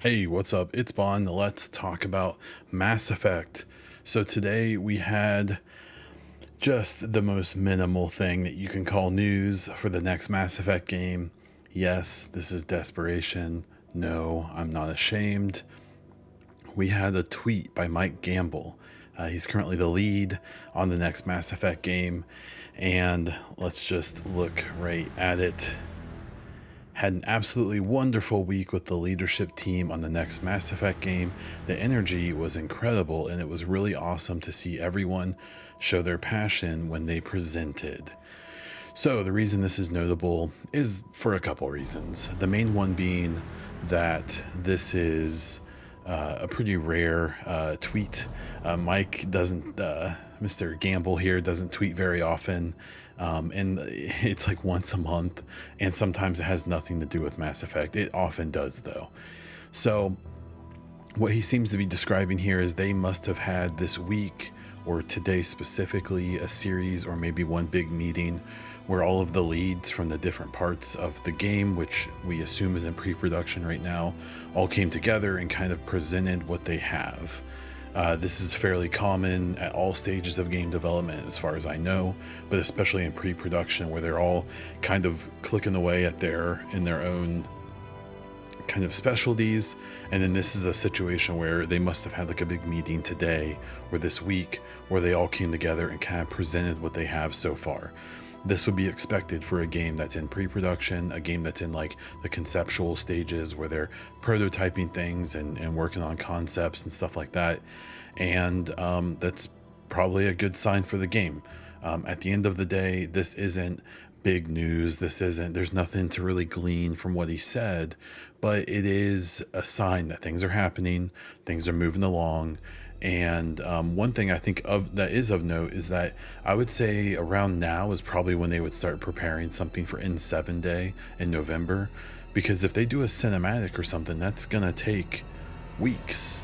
Hey, what's up? It's Bond. Let's talk about Mass Effect. So today we had just the most minimal thing that you can call news for the next Mass Effect game. Yes, this is desperation. No, I'm not ashamed. We had a tweet by Mike Gamble. He's currently the lead on the next Mass Effect game. And let's just look right at it. Had an absolutely wonderful week with the leadership team on the next Mass Effect game. The energy was incredible, and it was really awesome to see everyone show their passion when they presented. So, the reason this is notable is for a couple reasons. The main one being that this is a pretty rare tweet. Mike doesn't, Mr. Gamble here doesn't tweet very often. And it's like once a month, and sometimes it has nothing to do with Mass Effect. It often does, though. So, what he seems to be describing here is they must have had this week, or today specifically, a series or maybe one big meeting where all of the leads from the different parts of the game, which we assume is in pre-production right now, all came together and kind of presented what they have. This is fairly common at all stages of game development, as far as I know, but especially in pre-production, where they're all kind of clicking away at in their own kind of specialties. And then this is a situation where they must have had like a big meeting today or this week where they all came together and kind of presented what they have so far. This would be expected for a game that's in pre-production, a game that's in like the conceptual stages where they're prototyping things and working on concepts and stuff like that. And that's probably a good sign for the game. At the end of the day, this isn't big news. There's nothing to really glean from what he said, but it is a sign that things are happening, things are moving along. And one thing I think of that is of note is that I would say around now is probably when they would start preparing something for N7 Day in November. Because if they do a cinematic or something, that's going to take weeks,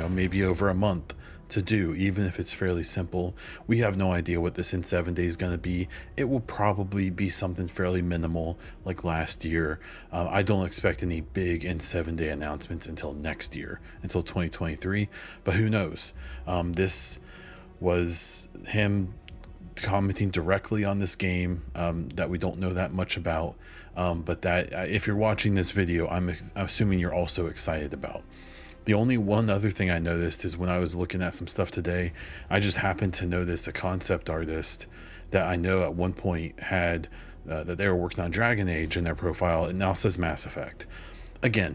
maybe over a month to do, even if it's fairly simple. We have no idea what this N7 Day is going to be. It will probably be something fairly minimal like last year. I don't expect any big N7 Day announcements until next year, until 2023, but who knows? This was him commenting directly on this game that we don't know that much about, but that if you're watching this video, I'm assuming you're also excited about. The only one other thing I noticed is when I was looking at some stuff today, I just happened to notice a concept artist that I know at one point had that they were working on Dragon Age in their profile. It now says Mass Effect. Again,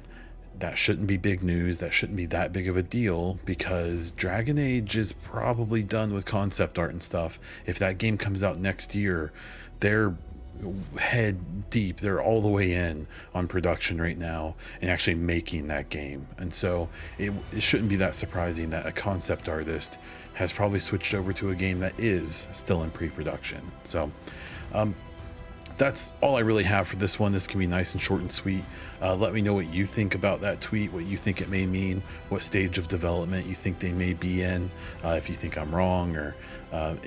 that shouldn't be big news. That shouldn't be that big of a deal because Dragon Age is probably done with concept art and stuff. If that game comes out next year, they're head deep, they're all the way in on production right now and actually making that game. And so it shouldn't be that surprising that a concept artist has probably switched over to a game that is still in pre-production. So that's all I really have for this one. This can be nice and short and sweet. Let me know what you think about that tweet, what you think it may mean, what stage of development you think they may be in, if you think I'm wrong, or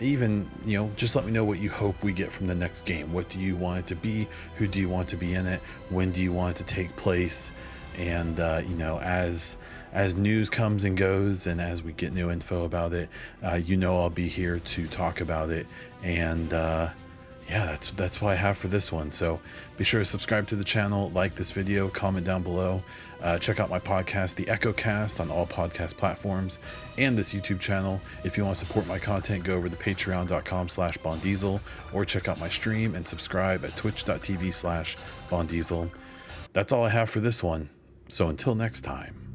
even, just let me know what you hope we get from the next game. What do you want it to be? Who do you want to be in it? When do you want it to take place? And, as news comes and goes and as we get new info about it, I'll be here to talk about it. And, yeah, that's what I have for this one. So be sure to subscribe to the channel, like this video, comment down below. Check out my podcast, The Echo Cast, on all podcast platforms, and this YouTube channel. If you want to support my content, go over to patreon.com/BondDiesel, or check out my stream and subscribe at twitch.tv/BondDiesel. That's all I have for this one. So until next time.